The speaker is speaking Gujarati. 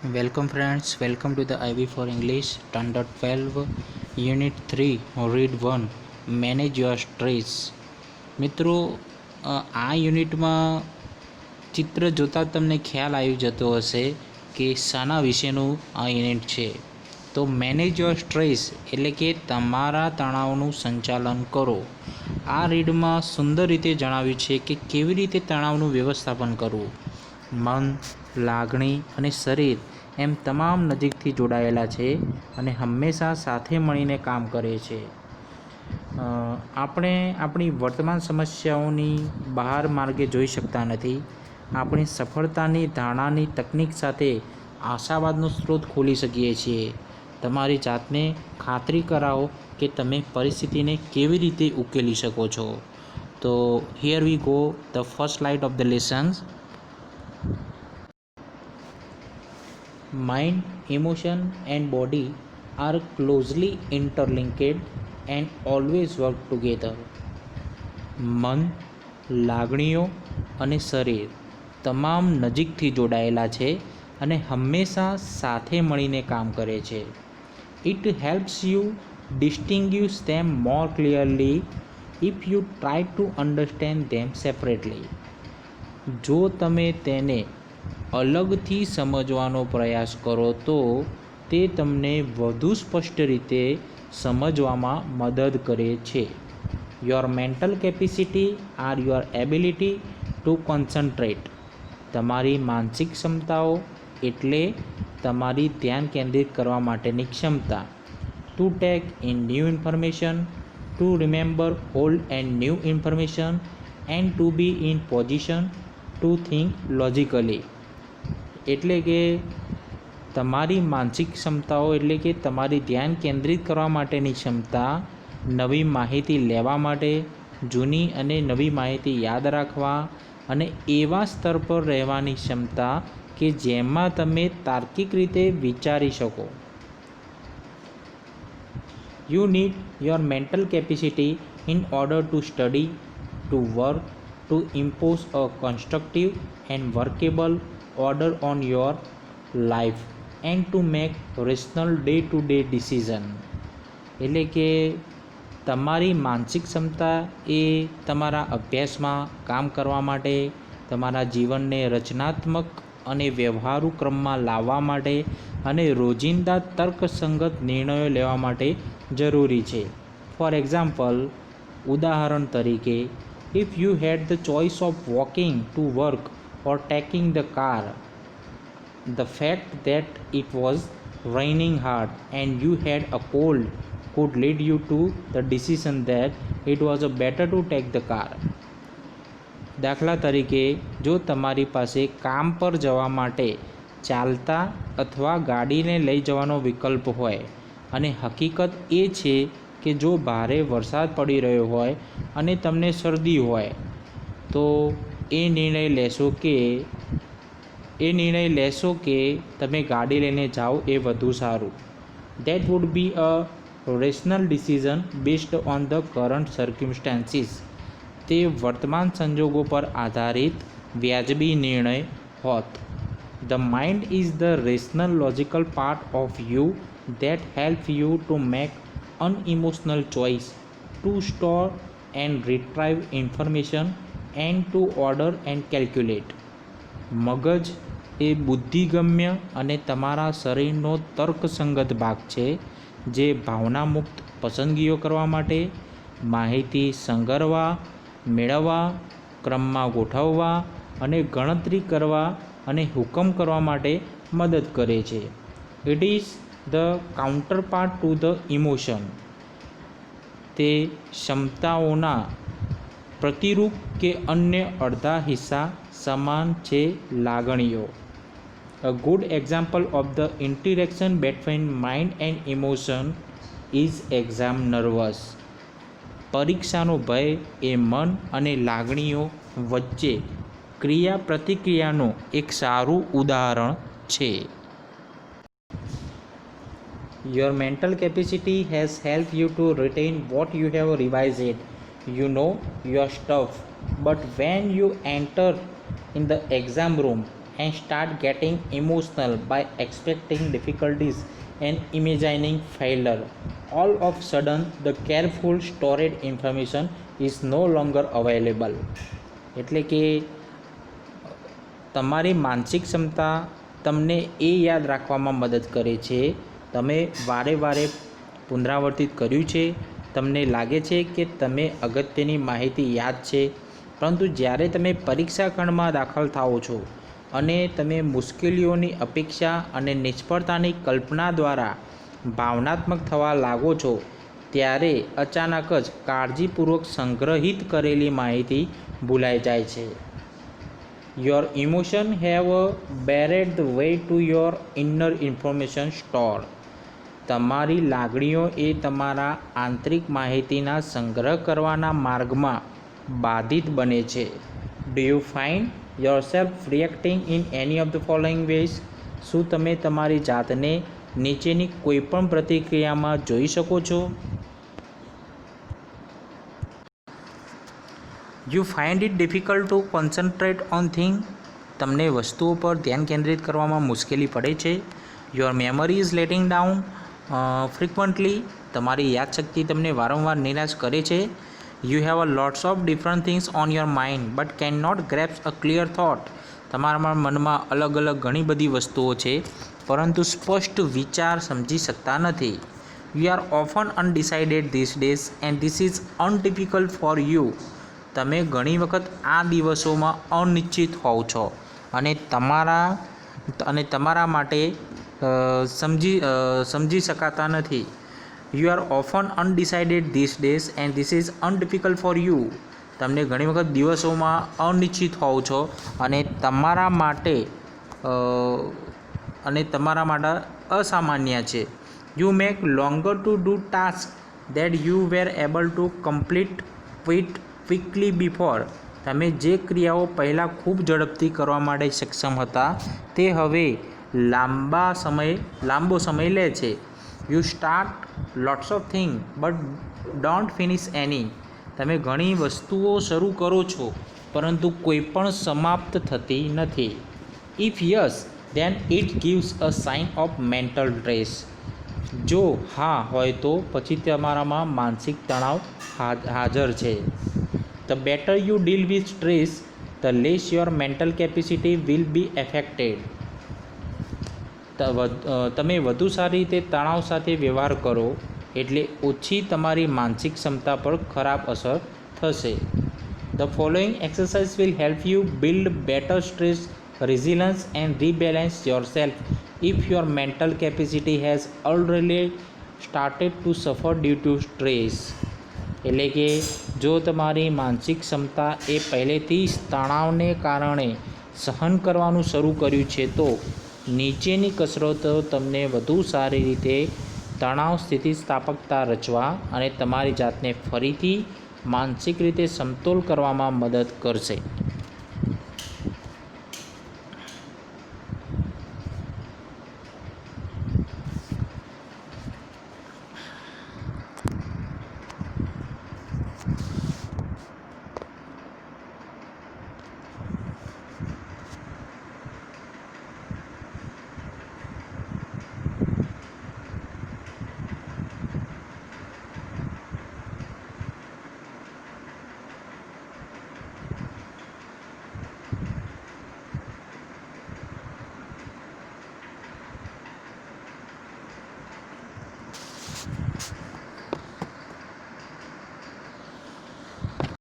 Welcome friends, welcome to the IB for English Standard 12 Unit 3 Read 1 Manage your stress. મિત્રો આ યુનિટમાં ચિત્ર જોતાં તમને ખ્યાલ આવી જતો હશે કે શાના વિશેનું આ યુનિટ છે. તો મેનેજ યોર સ્ટ્રેસ એટલે કે તમારા તણાવનું સંચાલન કરો. આ રીડમાં સુંદર રીતે જણાવ્યું છે કે કેવી રીતે તણાવનું વ્યવસ્થાપન કરવું. મન, લાગણી અને શરીર એમ તમામ નજીકથી જોડાયેલા છે અને હંમેશા સાથે મળીને કામ કરે છે. આપણે આપણી વર્તમાન સમસ્યાઓની બહાર માર્ગે જોઈ શકતા નથી. આપણી સફળતાની ધારણાની તકનિક સાથે આશાવાદનો સ્ત્રોત ખોલી શકીએ છીએ. તમારી જાતને ખાતરી કરાવો કે તમે પરિસ્થિતિને કેવી રીતે ઉકેલી શકો છો. તો here we go the first slide of the lessons. Mind, emotion and body are closely interlinked and always work together. મન, લાગણીઓ અને શરીર તમામ નજીકથી જોડાયેલા છે અને હંમેશા સાથે મળીને કામ કરે છે. It helps you distinguish them more clearly if you try to understand them separately. જો તમે તેને અલગથી સમજવાનો પ્રયાસ કરો તો તે તમને વધુ સ્પષ્ટ રીતે સમજવામાં મદદ કરે છે. Your mental capacity are your ability to concentrate. તમારી માનસિક ક્ષમતાઓ એટલે તમારી ધ્યાન કેન્દ્રિત કરવા માટેની ક્ષમતા. To take in new information, to remember old and new information and to be in position to think logically. એટલે કે તમારી માનસિક ક્ષમતાઓ એટલે કે તમારી ધ્યાન કેન્દ્રિત કરવા માટેની ક્ષમતા, નવી માહિતી લેવા માટે, જૂની અને નવી માહિતી યાદ રાખવા અને એવા સ્તર પર રહેવાની ક્ષમતા કે જેમાં તમે તાર્કિક રીતે વિચારી શકો. You need your mental capacity in order to study, to work, to impose a constructive and workable order on your life and to make rational day-to-day decision. એટલે કે તમારી માનસિક ક્ષમતા એ તમારા અભ્યાસમાં કામ કરવા માટે, તમારા જીવનને રચનાત્મક અને વ્યવહારુ ક્રમમાં લાવવા માટે અને રોજિંદા તર્કસંગત નિર્ણયો લેવા માટે જરૂરી છે. ફોર એક્ઝામ્પલ, ઉદાહરણ તરીકે, if you had the choice of walking to work or taking the car, the fact that it was raining hard and you had a cold could lead you to the decision that it was better to take the car. દાખલા તરીકે, જો તમારી પાસે કામ પર જવા માટે ચાલતા અથવા ગાડીને લઈ જવાનો વિકલ્પ હોય અને હકીકત એ છે કે જો ભારે વરસાદ પડી રહ્યો હોય અને તમને શરદી હોય તો એ નિર્ણય લેશો કે તમે ગાડી લઈને જાઓ એ વધુ સારું. That would be a rational decision based on the current circumstances. તે વર્તમાન સંજોગો પર આધારિત વ્યાજબી નિર્ણય હોત. The mind is the rational logical part of you that helps you to make unemotional choice, to store and retrieve information and to order and calculate. મગજ એ બુદ્ધિગમ્ય અને તમારા શરીરનો તર્કસંગત ભાગ છે જે ભાવનામુક્ત પસંદગીઓ કરવા માટે, માહિતી સંગ્રહવા, મેળવવા, ક્રમમાં ગોઠવવા અને ગણતરી કરવા અને હુકમ કરવા માટે મદદ કરે છે. It is the counterpart to the emotion. તે ક્ષમતાઓના પ્રતિરૂપ કે અન્ય અડધા હિસ્સા સમાન છે લાગણીઓ. A good example of the interaction between mind and emotion is exam nervous. પરીક્ષાનો ભય એ મન અને લાગણીઓ વચ્ચે ક્રિયા પ્રતિક્રિયાનું એક સારું ઉદાહરણ છે. Your mental capacity has helped you to retain what you have revised. You know your stuff, but when you enter in the exam room, and start getting emotional by expecting difficulties and imagining failure. All of a sudden, the careful stored information is no longer available. એટલે કે તમારી માનસિક ક્ષમતા તમને એ યાદ રાખવામાં મદદ કરે છે. તમે વારે વારે પુનરાવર્તિત કર્યું છે, તમને લાગે છે કે તમે અગત્યની માહિતી યાદ છે, પરંતુ જ્યારે તમે પરીક્ષા ખંડમાં દાખલ થાઓ છો અને તમે મુશ્કેલીઓની અપેક્ષા અને નિષ્ફળતાની કલ્પના દ્વારા ભાવનાત્મક થવા લાગો છો, ત્યારે અચાનક જ કાળજીપૂર્વક સંગ્રહિત કરેલી માહિતી ભૂલાઈ જાય છે. Your emotions have barred the way to your inner information store. તમારી લાગણીઓ એ તમારા આંતરિક માહિતીના સંગ્રહ કરવાના માર્ગમાં બાધિત બને છે. Do you find yourself reacting in any of the following ways? શું તમે તમારી જાતને નીચેની કોઈપણ પ્રતિક્રિયામાં જોઈ શકો છો? You find it difficult to concentrate on things. તમને વસ્તુઓ પર ધ્યાન કેન્દ્રિત કરવામાં મુશ્કેલી પડે છે. Your memory is letting down frequently. તમારી યાદશક્તિ તમને વારંવાર નિરાશ કરે છે. You have a lots of different things on your mind but cannot grasp a clear thought. તમારા મનમાં અલગ અલગ ઘણી બધી વસ્તુઓ છે, પરંતુ સ્પષ્ટ વિચાર સમજી શકતા નથી. You are often undecided these days and this is untypical for you. તમે ઘણી વખત આ દિવસોમાં અનિશ્ચિત હોવ છો અને તમારા માટે સમજી શકાતા નથી. You are often undecided these days and this is untypical for you. તમને ઘણી વખત દિવસોમાં અનિશ્ચિત હોવ છો અને તમારા માટે અસામાન્ય છે. You make longer to do tasks that you were able to complete quickly before. તમે જે ક્રિયાઓ પહેલાં ખૂબ ઝડપથી કરવા માટે સક્ષમ હતા તે હવે લાંબો સમય લે છે. You start lots of thing but don't finish any. તમે ઘણી વસ્તુઓ શરૂ કરો છો પરંતુ કોઈ પણ સમાપ્ત થતી નથી. If yes then it gives a sign of mental stress. જો હા હોય તો પછી તમારામાં માનસિક તણાવ હાજર છે. The better you deal with stress, the less your mental capacity will be affected. તમે વધુ સારી રીતે તણાવ સાથે વ્યવહાર કરો એટલે ઓછી તમારી માનસિક ક્ષમતા પર ખરાબ અસર થશે. The following exercise will help you build better stress resilience and rebalance yourself if your mental capacity has already started to suffer due to stress. એટલે કે જો તમારી માનસિક ક્ષમતા એ પહેલેથી જ તણાવને કારણે સહન કરવાનું શરૂ કર્યું છે તો નીચેની કસરતો તમને વધુ સારી રીતે તણાવ સ્થિતિસ્થાપકતા રચવા અને તમારી જાતને ફરીથી માનસિક રીતે સમતોલ કરવામાં મદદ કરશે.